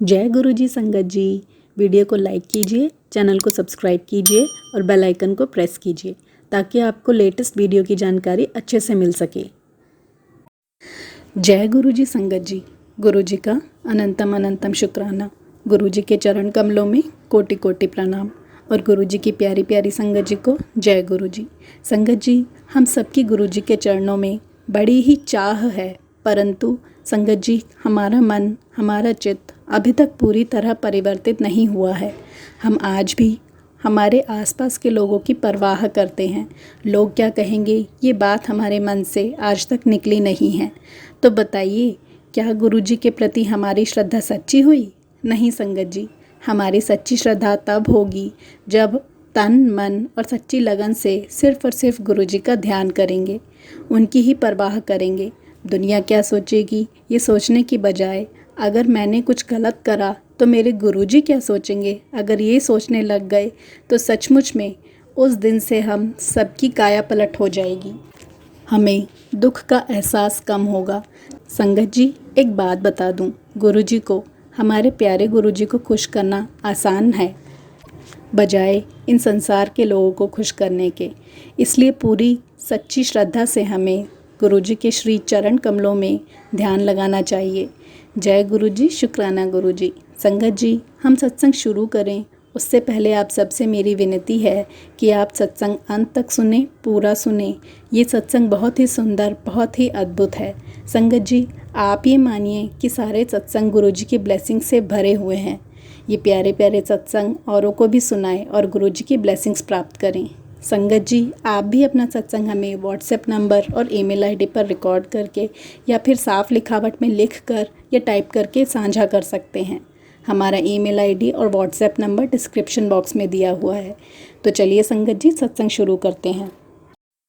जय गुरु जी संगत जी। वीडियो को लाइक कीजिए, चैनल को सब्सक्राइब कीजिए और बेल आइकन को प्रेस कीजिए ताकि आपको लेटेस्ट वीडियो की जानकारी अच्छे से मिल सके। जय गुरु जी संगत जी। गुरु जी का अनंतम अनंतम शुक्राना। गुरु जी के चरण कमलों में कोटि कोटि प्रणाम। और गुरु जी की प्यारी प्यारी संगत जी को जय गुरु जी। संगत जी, हम सबकी गुरु जी के चरणों में बड़ी ही चाह है, परंतु संगत जी हमारा मन, हमारा चित्त अभी तक पूरी तरह परिवर्तित नहीं हुआ है। हम आज भी हमारे आसपास के लोगों की परवाह करते हैं। लोग क्या कहेंगे, ये बात हमारे मन से आज तक निकली नहीं है। तो बताइए, क्या गुरु जी के प्रति हमारी श्रद्धा सच्ची हुई? नहीं संगत जी, हमारी सच्ची श्रद्धा तब होगी जब तन मन और सच्ची लगन से सिर्फ और सिर्फ गुरु जी का ध्यान करेंगे, उनकी ही परवाह करेंगे। दुनिया क्या सोचेगी ये सोचने की बजाय अगर मैंने कुछ गलत करा तो मेरे गुरुजी क्या सोचेंगे, अगर ये सोचने लग गए तो सचमुच में उस दिन से हम सबकी काया पलट हो जाएगी। हमें दुख का एहसास कम होगा। संगत जी, एक बात बता दूं, गुरुजी को, हमारे प्यारे गुरुजी को खुश करना आसान है बजाय इन संसार के लोगों को खुश करने के। इसलिए पूरी सच्ची श्रद्धा से हमें गुरुजी के श्री चरण कमलों में ध्यान लगाना चाहिए। जय गुरु जी, शुक्राना गुरु जी। संगत जी, हम सत्संग शुरू करें उससे पहले आप सबसे मेरी विनती है कि आप सत्संग अंत तक सुने, पूरा सुने। ये सत्संग बहुत ही सुंदर, बहुत ही अद्भुत है। संगत जी, आप ये मानिए कि सारे सत्संग गुरु जी की ब्लेसिंग से भरे हुए हैं। ये प्यारे प्यारे सत्संग औरों को भी सुनाएं और गुरु जी की ब्लेसिंग्स प्राप्त करें। संगत जी, आप भी अपना सत्संग हमें व्हाट्सएप नंबर और ईमेल आईडी पर रिकॉर्ड करके या फिर साफ लिखावट में लिख कर या टाइप करके साझा कर सकते हैं। हमारा ईमेल आईडी और व्हाट्सएप नंबर डिस्क्रिप्शन बॉक्स में दिया हुआ है। तो चलिए संगत जी, सत्संग शुरू करते हैं।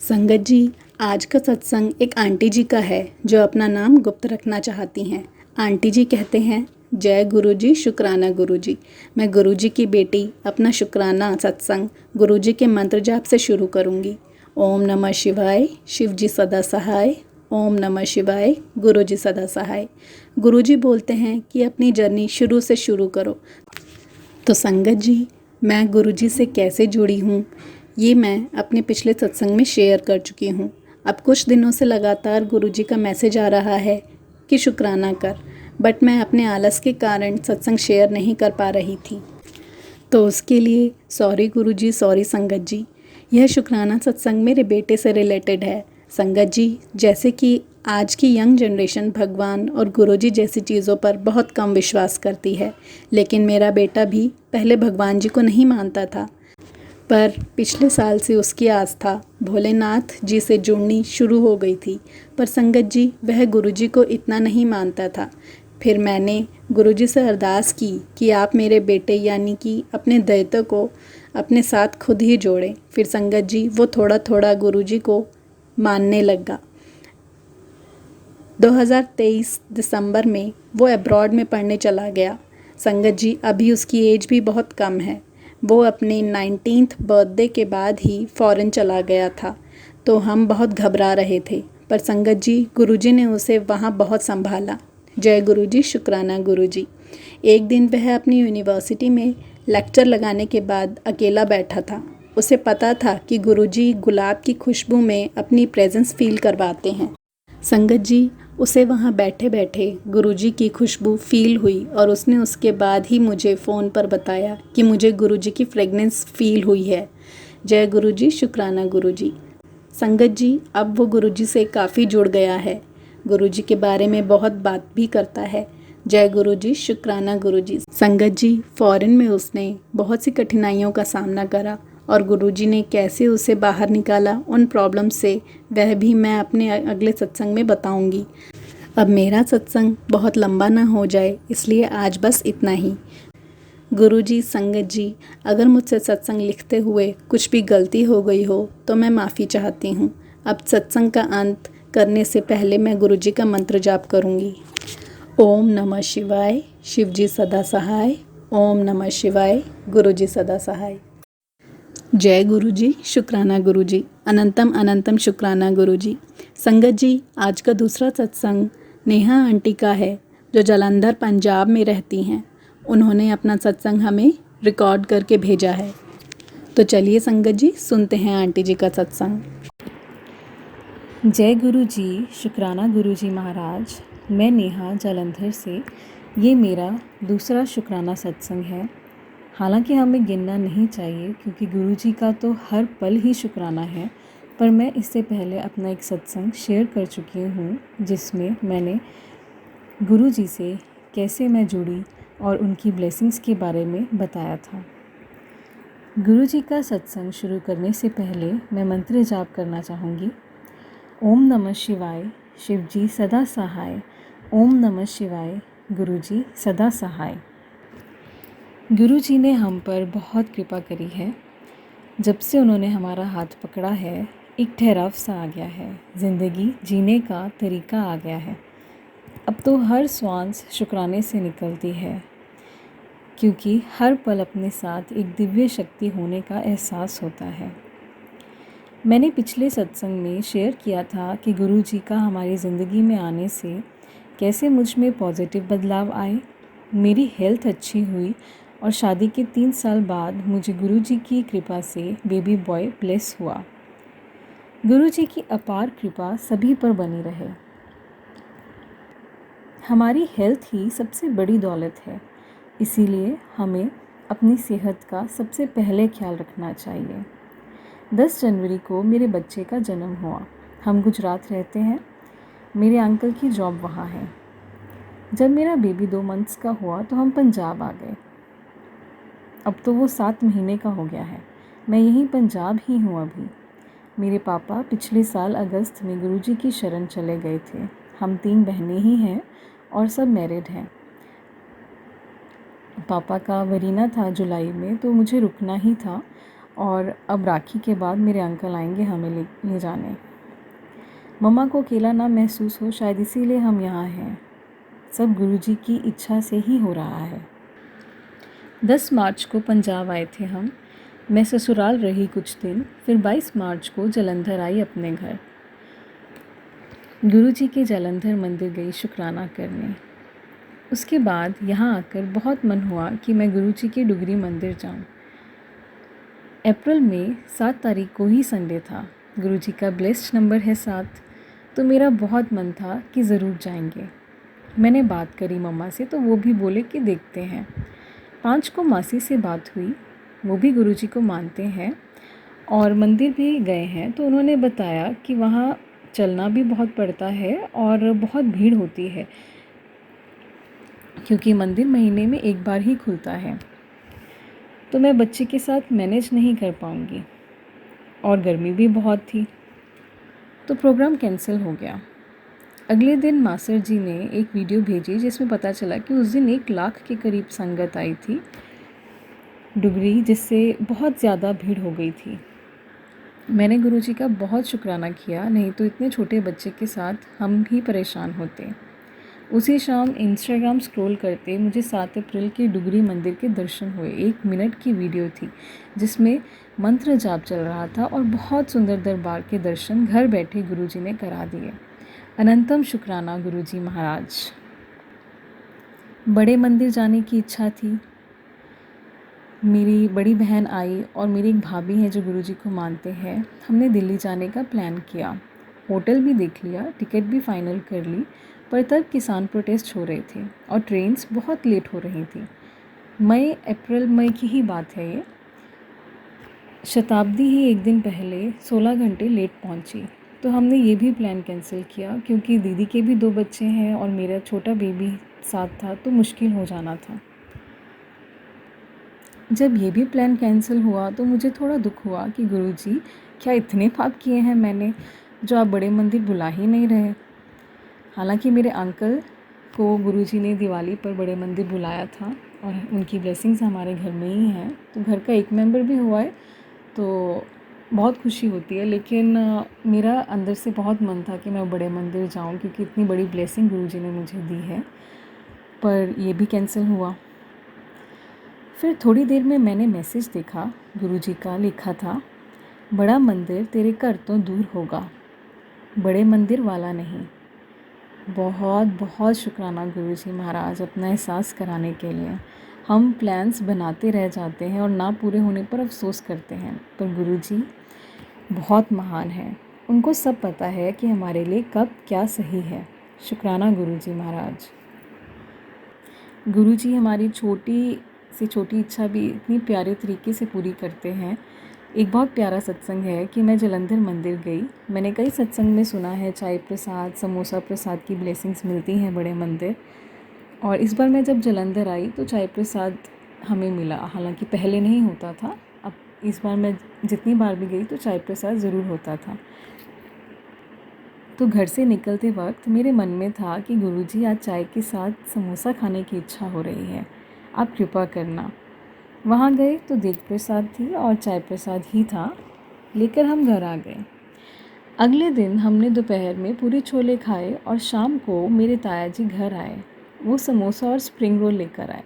संगत जी, आज का सत्संग एक आंटी जी का है जो अपना नाम गुप्त रखना चाहती हैं। आंटी जी कहते हैं, जय गुरु जी, शुक्राना गुरु जी। मैं गुरु जी की बेटी अपना शुक्राना सत्संग गुरु जी के मंत्र जाप से शुरू करूंगी। ओम नमः शिवाय, शिव जी सदा सहाय। ओम नमः शिवाय, गुरु जी सदा सहाय। गुरु जी बोलते हैं कि अपनी जर्नी शुरू से शुरू करो। तो संगत जी, मैं गुरु जी से कैसे जुड़ी हूँ ये मैं अपने पिछले सत्संग में शेयर कर चुकी हूँ। अब कुछ दिनों से लगातार गुरु जी का मैसेज आ रहा है कि शुक्राना कर, बट मैं अपने आलस के कारण सत्संग शेयर नहीं कर पा रही थी। तो उसके लिए सॉरी गुरु जी, सॉरी संगत जी। यह शुक्राना सत्संग मेरे बेटे से रिलेटेड है। संगत जी, जैसे कि आज की यंग जनरेशन भगवान और गुरु जी जैसी चीज़ों पर बहुत कम विश्वास करती है, लेकिन मेरा बेटा भी पहले भगवान जी को नहीं मानता था, पर पिछले साल से उसकी आस्था भोलेनाथ जी से जुड़नी शुरू हो गई थी। पर संगत जी, वह गुरुजी को इतना नहीं मानता था। फिर मैंने गुरुजी से अरदास की कि आप मेरे बेटे यानी कि अपने दैत्य को अपने साथ खुद ही जोड़ें। फिर संगत जी, वो थोड़ा थोड़ा गुरुजी को मानने लगा। 2023 दिसंबर में वो अब्रॉड में पढ़ने चला गया। संगत जी, अभी उसकी एज भी बहुत कम है। वो अपने 19th बर्थडे के बाद ही फ़ॉरेन चला गया था, तो हम बहुत घबरा रहे थे। पर संगत जी, गुरुजी ने उसे वहाँ बहुत संभाला। जय गुरु जी, शुक्राना गुरु जी। एक दिन वह अपनी यूनिवर्सिटी में लेक्चर लगाने के बाद अकेला बैठा था। उसे पता था कि गुरुजी गुलाब की खुशबू में अपनी प्रेजेंस फील करवाते हैं। संगत जी, उसे वहाँ बैठे बैठे गुरुजी की खुशबू फील हुई और उसने उसके बाद ही मुझे फ़ोन पर बताया कि मुझे गुरुजी की फ्रेगनेंस फील हुई है। जय गुरु जी, शुक्राना गुरु जी। संगत जी, अब वो गुरुजी से काफ़ी जुड़ गया है। गुरुजी के बारे में बहुत बात भी करता है। जय गुरु जी, शुक्राना गुरु जी। संगत जी, फ़ॉरेन में उसने बहुत सी कठिनाइयों का सामना करा और गुरुजी ने कैसे उसे बाहर निकाला उन प्रॉब्लम से, वह भी मैं अपने अगले सत्संग में बताऊंगी। अब मेरा सत्संग बहुत लंबा ना हो जाए, इसलिए आज बस इतना ही। गुरुजी, संगत जी, अगर मुझसे सत्संग लिखते हुए कुछ भी गलती हो गई हो तो मैं माफ़ी चाहती हूँ। अब सत्संग का अंत करने से पहले मैं गुरुजी का मंत्र जाप करूँगी। ओम नमः शिवाय, शिव जी सदा सहाय। ओम नमः शिवाय, गुरु जी सदा सहाय। जय गुरु जी, शुक्राना गुरु जी। अनंतम अनंतम शुक्राना गुरु जी। संगत जी, आज का दूसरा सत्संग नेहा आंटी का है जो जालंधर पंजाब में रहती हैं। उन्होंने अपना सत्संग हमें रिकॉर्ड करके भेजा है। तो चलिए संगत जी, सुनते हैं आंटी जी का सत्संग। जय गुरु जी, शुक्राना गुरु जी महाराज। मैं नेहा जालंधर से, ये मेरा दूसरा शुक्राना सत्संग है। हालांकि हमें गिनना नहीं चाहिए क्योंकि गुरु जी का तो हर पल ही शुक्राना है, पर मैं इससे पहले अपना एक सत्संग शेयर कर चुकी हूँ जिसमें मैंने गुरु जी से कैसे मैं जुड़ी और उनकी ब्लेसिंग्स के बारे में बताया था। गुरु जी का सत्संग शुरू करने से पहले मैं मंत्र जाप करना चाहूँगी। ओम नमः शिवाय, शिव जी सदा सहाय। ओम नमः शिवाय, गुरु जी सदा सहाय। गुरु जी ने हम पर बहुत कृपा करी है। जब से उन्होंने हमारा हाथ पकड़ा है, एक ठहराव सा आ गया है, ज़िंदगी जीने का तरीका आ गया है। अब तो हर श्वास शुक्राने से निकलती है, क्योंकि हर पल अपने साथ एक दिव्य शक्ति होने का एहसास होता है। मैंने पिछले सत्संग में शेयर किया था कि गुरु जी का हमारी ज़िंदगी में आने से कैसे मुझ में पॉजिटिव बदलाव आए, मेरी हेल्थ अच्छी हुई और शादी के 3 साल बाद मुझे गुरु जी की कृपा से बेबी बॉय ब्लेस हुआ। गुरु जी की अपार कृपा सभी पर बनी रहे। हमारी हेल्थ ही सबसे बड़ी दौलत है, इसीलिए हमें अपनी सेहत का सबसे पहले ख्याल रखना चाहिए। 10 जनवरी को मेरे बच्चे का जन्म हुआ। हम गुजरात रहते हैं, मेरे अंकल की जॉब वहाँ है। जब मेरा बेबी 2 मंथ्स का हुआ तो हम पंजाब आ गए। अब तो वो 7 महीने का हो गया है। मैं यहीं पंजाब ही हूँ अभी। मेरे पापा पिछले साल अगस्त में गुरुजी की शरण चले गए थे। हम 3 बहनें ही हैं और सब मैरिड हैं। पापा का वरीना था जुलाई में, तो मुझे रुकना ही था और अब राखी के बाद मेरे अंकल आएंगे हमें ले जाने। मम्मा को अकेला ना महसूस हो, शायद इसीलिए हम यहाँ हैं। सब गुरुजी की इच्छा से ही हो रहा है। 10 मार्च को पंजाब आए थे हम। मैं ससुराल रही कुछ दिन, फिर 22 मार्च को जालंधर आई अपने घर। गुरुजी के जालंधर मंदिर गई शुक्राना करने। उसके बाद यहाँ आकर बहुत मन हुआ कि मैं गुरुजी के डुगरी मंदिर जाऊँ। अप्रैल में 7 तारीख को ही संडे था। गुरुजी का ब्लेस्ड नंबर है 7, तो मेरा बहुत मन था कि ज़रूर जाएंगे। मैंने बात करी मम्मा से, तो वो भी बोले कि देखते हैं। 5 को मासी से बात हुई, वो भी गुरुजी को मानते हैं और मंदिर भी गए हैं। तो उन्होंने बताया कि वहाँ चलना भी बहुत पड़ता है और बहुत भीड़ होती है, क्योंकि मंदिर महीने में एक बार ही खुलता है। तो मैं बच्चे के साथ मैनेज नहीं कर पाऊँगी और गर्मी भी बहुत थी, तो प्रोग्राम कैंसिल हो गया। अगले दिन मास्टर जी ने एक वीडियो भेजी जिसमें पता चला कि उस दिन 1 लाख के करीब संगत आई थी डुगरी, जिससे बहुत ज़्यादा भीड़ हो गई थी। मैंने गुरुजी का बहुत शुक्राना किया, नहीं तो इतने छोटे बच्चे के साथ हम भी परेशान होते। उसी शाम इंस्टाग्राम स्क्रॉल करते मुझे 7 अप्रैल के डुगरी मंदिर के दर्शन हुए। 1 मिनट की वीडियो थी जिसमें मंत्र जाप चल रहा था और बहुत सुंदर दरबार के दर्शन घर बैठे गुरुजी ने करा दिए। अनंतम शुक्राना गुरुजी महाराज। बड़े मंदिर जाने की इच्छा थी। मेरी बड़ी बहन आई और मेरी एक भाभी है जो गुरुजी को मानते हैं। हमने दिल्ली जाने का प्लान किया, होटल भी देख लिया, टिकट भी फाइनल कर ली, पर तब किसान प्रोटेस्ट हो रहे थे और ट्रेन्स बहुत लेट हो रही थी। मई की ही बात है ये। शताब्दी ही एक दिन पहले 16 घंटे लेट पहुंची। तो हमने ये भी प्लान कैंसिल किया, क्योंकि दीदी के भी 2 बच्चे हैं और मेरा छोटा बेबी साथ था, तो मुश्किल हो जाना था। जब ये भी प्लान कैंसिल हुआ तो मुझे थोड़ा दुख हुआ कि गुरुजी, क्या इतने पाप किए हैं मैंने जो आप बड़े मंदिर बुला ही नहीं रहे। हालांकि मेरे अंकल को गुरुजी ने दिवाली पर बड़े मंदिर बुलाया था और उनकी ब्लेसिंग्स हमारे घर में ही हैं, तो घर का एक मेंबर भी हुआ है, तो बहुत खुशी होती है। लेकिन मेरा अंदर से बहुत मन था कि मैं बड़े मंदिर जाऊं, क्योंकि इतनी बड़ी ब्लेसिंग गुरुजी ने मुझे दी है, पर ये भी कैंसिल हुआ। फिर थोड़ी देर में मैंने मैसेज देखा, गुरुजी का लिखा था, बड़ा मंदिर तेरे घर तो दूर होगा, बड़े मंदिर वाला नहीं। बहुत बहुत शुक्राना गुरुजी महाराज अपना एहसास कराने के लिए। हम प्लान्स बनाते रह जाते हैं और ना पूरे होने पर अफसोस करते हैं। पर गुरुजी बहुत महान हैं, उनको सब पता है कि हमारे लिए कब क्या सही है। शुक्राना गुरुजी महाराज। गुरुजी हमारी छोटी से छोटी इच्छा भी इतनी प्यारे तरीके से पूरी करते हैं। एक बहुत प्यारा सत्संग है कि मैं जलंधर मंदिर गई। मैंने कई सत्संग में सुना है चाय प्रसाद, समोसा प्रसाद की ब्लेसिंग्स मिलती हैं बड़े मंदिर, और इस बार मैं जब जलंधर आई तो चाय प्रसाद हमें मिला। हालांकि पहले नहीं होता था, अब इस बार मैं जितनी बार भी गई तो चाय प्रसाद ज़रूर होता था। तो घर से निकलते वक्त मेरे मन में था कि गुरुजी आज चाय के साथ समोसा खाने की इच्छा हो रही है, आप कृपा करना। वहाँ गए तो देग प्रसाद थी और चाय प्रसाद ही था, लेकर हम घर आ गए। अगले दिन हमने दोपहर में पूरी छोले खाए और शाम को मेरे ताया जी घर आए। वो समोसा और स्प्रिंग रोल लेकर आए।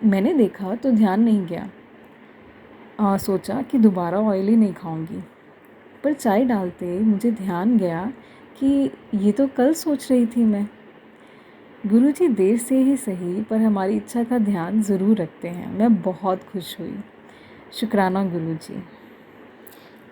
मैंने देखा तो ध्यान नहीं गया, सोचा कि दोबारा ऑयली नहीं खाऊंगी, पर चाय डालते मुझे ध्यान गया कि ये तो कल सोच रही थी मैं। गुरुजी देर से ही सही पर हमारी इच्छा का ध्यान ज़रूर रखते हैं। मैं बहुत खुश हुई। शुक्राना गुरुजी।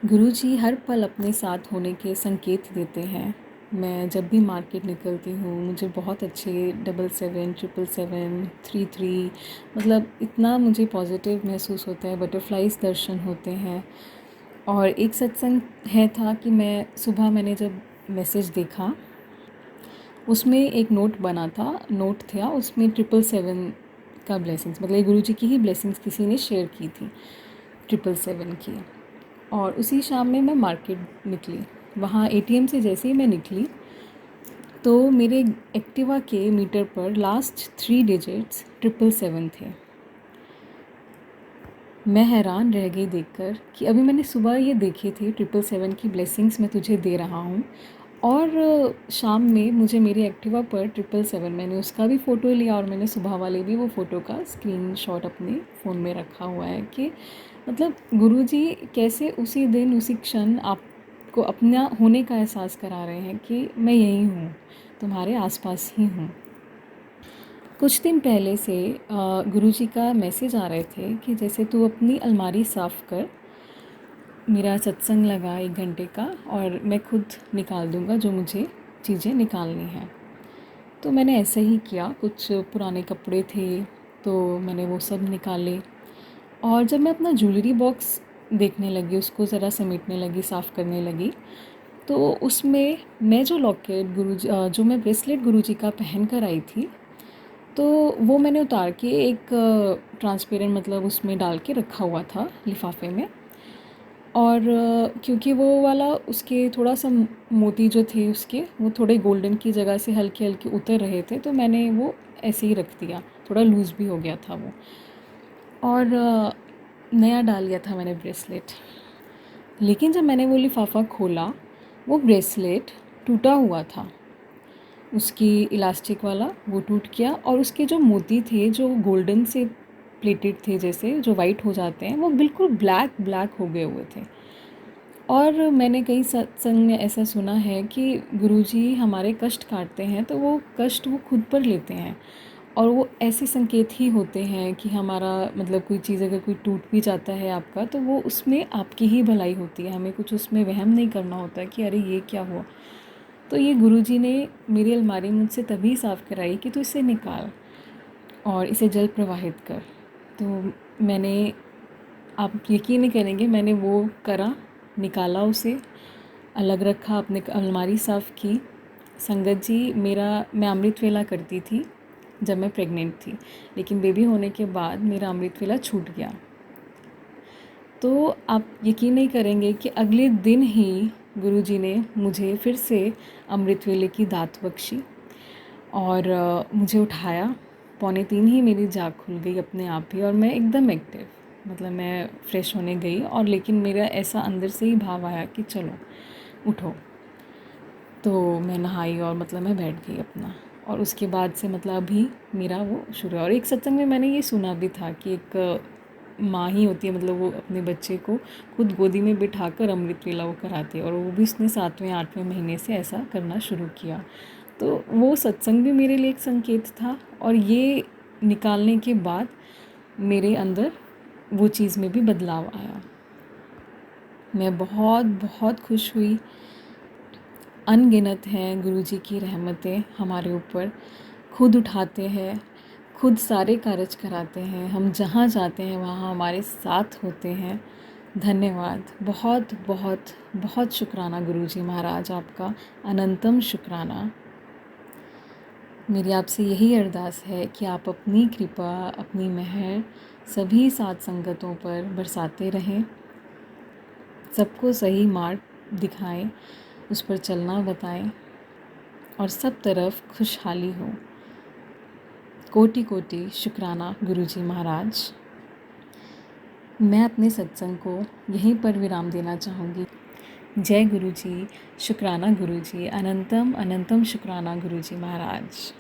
गुरुजी हर पल अपने साथ होने के संकेत देते हैं। मैं जब भी मार्केट निकलती हूँ मुझे बहुत अच्छे 77, 777, 33 मतलब इतना मुझे पॉजिटिव महसूस होता है। बटरफ्लाइज दर्शन होते हैं। और एक सत्संग था कि मैंने जब मैसेज देखा उसमें एक नोट बना था, नोट था उसमें 777 का ब्लेसिंग्स, मतलब गुरुजी की ही ब्लेसिंग्स किसी ने शेयर की थी 777 की। और उसी शाम में मैं मार्केट निकली। वहाँ एटीएम से जैसे ही मैं निकली तो मेरे एक्टिवा के मीटर पर लास्ट 3 डिजिट्स 777 थे। मैं हैरान रह गई देखकर कि अभी मैंने सुबह ये देखे थे 777 की ब्लेसिंग्स मैं तुझे दे रहा हूँ, और शाम में मुझे मेरी एक्टिवा पर 777, मैंने उसका भी फ़ोटो लिया और मैंने सुबह वाले भी वो फ़ोटो का स्क्रीनशॉट अपने फ़ोन में रखा हुआ है कि मतलब गुरुजी कैसे उसी दिन उसी क्षण आपको अपना होने का एहसास करा रहे हैं कि मैं यहीं हूँ, तुम्हारे आसपास ही हूँ। कुछ दिन पहले से गुरुजी का मैसेज आ रहे थे कि जैसे तू अपनी अलमारी साफ़ कर, मेरा सत्संग लगा 1 घंटे का और मैं खुद निकाल दूँगा जो मुझे चीज़ें निकालनी हैं। तो मैंने ऐसे ही किया। कुछ पुराने कपड़े थे तो मैंने वो सब निकाले, और जब मैं अपना ज्वेलरी बॉक्स देखने लगी, उसको ज़रा समेटने लगी, साफ़ करने लगी, तो उसमें मैं जो लॉकेट जो मैं ब्रेसलेट गुरुजी का पहन कर आई थी, तो वो मैंने उतार के एक ट्रांसपेरेंट मतलब उसमें डाल के रखा हुआ था लिफाफे में। और क्योंकि वो वाला उसके थोड़ा सा मोती जो थे उसके वो थोड़े गोल्डन की जगह से हल्के हल्के उतर रहे थे, तो मैंने वो ऐसे ही रख दिया। थोड़ा लूज़ भी हो गया था वो, और नया डाल लिया था मैंने ब्रेसलेट। लेकिन जब मैंने वो लिफाफा खोला वो ब्रेसलेट टूटा हुआ था, उसकी इलास्टिक वाला वो टूट गया, और उसके जो मोती थे जो गोल्डन से प्लेटेड थे, जैसे जो वाइट हो जाते हैं, वो बिल्कुल ब्लैक हो गए हुए थे। और मैंने कई सत्संग में ऐसा सुना है कि गुरुजी हमारे कष्ट काटते हैं तो वो कष्ट वो खुद पर लेते हैं, और वो ऐसे संकेत ही होते हैं कि हमारा मतलब कोई चीज़ अगर कोई टूट भी जाता है आपका, तो वो उसमें आपकी ही भलाई होती है। हमें कुछ उसमें वहम नहीं करना होता कि अरे ये क्या हुआ। तो ये गुरुजी ने मेरी अलमारी मुझसे तभी साफ़ कराई कि तू इसे निकाल और इसे जल प्रवाहित कर। तो मैंने, आप यकीन नहीं करेंगे, मैंने वो करा, निकाला, उसे अलग रखा, अपने अलमारी साफ़ की। संगत जी, मैं अमृत वेला करती थी जब मैं प्रेग्नेंट थी, लेकिन बेबी होने के बाद मेरा अमृत वेला छूट गया। तो आप यकीन नहीं करेंगे कि अगले दिन ही गुरुजी ने मुझे फिर से अमृत वेले की दात बख्शी और मुझे उठाया। 2:45 ही मेरी जाग खुल गई अपने आप ही, और मैं एकदम एक्टिव, मतलब मैं फ़्रेश होने गई, और लेकिन मेरा ऐसा अंदर से ही भाव आया कि चलो उठो। तो मैं नहाई और मतलब मैं बैठ गई अपना, और उसके बाद से मतलब अभी मेरा वो शुरू है। और एक सत्संग में मैंने ये सुना भी था कि एक माँ ही होती है, मतलब वो अपने बच्चे को खुद गोदी में बिठाकर अमृत वेला वो कराती है, और वो भी उसने 7वें 8वें महीने से ऐसा करना शुरू किया। तो वो सत्संग भी मेरे लिए एक संकेत था, और ये निकालने के बाद मेरे अंदर वो चीज़ में भी बदलाव आया। मैं बहुत बहुत खुश हुई। अनगिनत हैं गुरुजी की रहमतें हमारे ऊपर। खुद उठाते हैं, खुद सारे कार्य कराते हैं, हम जहाँ जाते हैं वहाँ हमारे साथ होते हैं। धन्यवाद, बहुत बहुत बहुत शुक्राना गुरुजी महाराज, आपका अनंतम शुक्राना। मेरी आपसे यही अरदास है कि आप अपनी कृपा, अपनी मेहर सभी साथ संगतों पर बरसाते रहें, सबको सही मार्ग दिखाएं, उस पर चलना बताएं और सब तरफ खुशहाली हो। कोटि कोटि शुक्राना गुरुजी महाराज। मैं अपने सत्संग को यहीं पर विराम देना चाहूँगी। जय गुरुजी, शुक्राना गुरुजी, अनंतम अनंतम शुक्राना गुरुजी महाराज।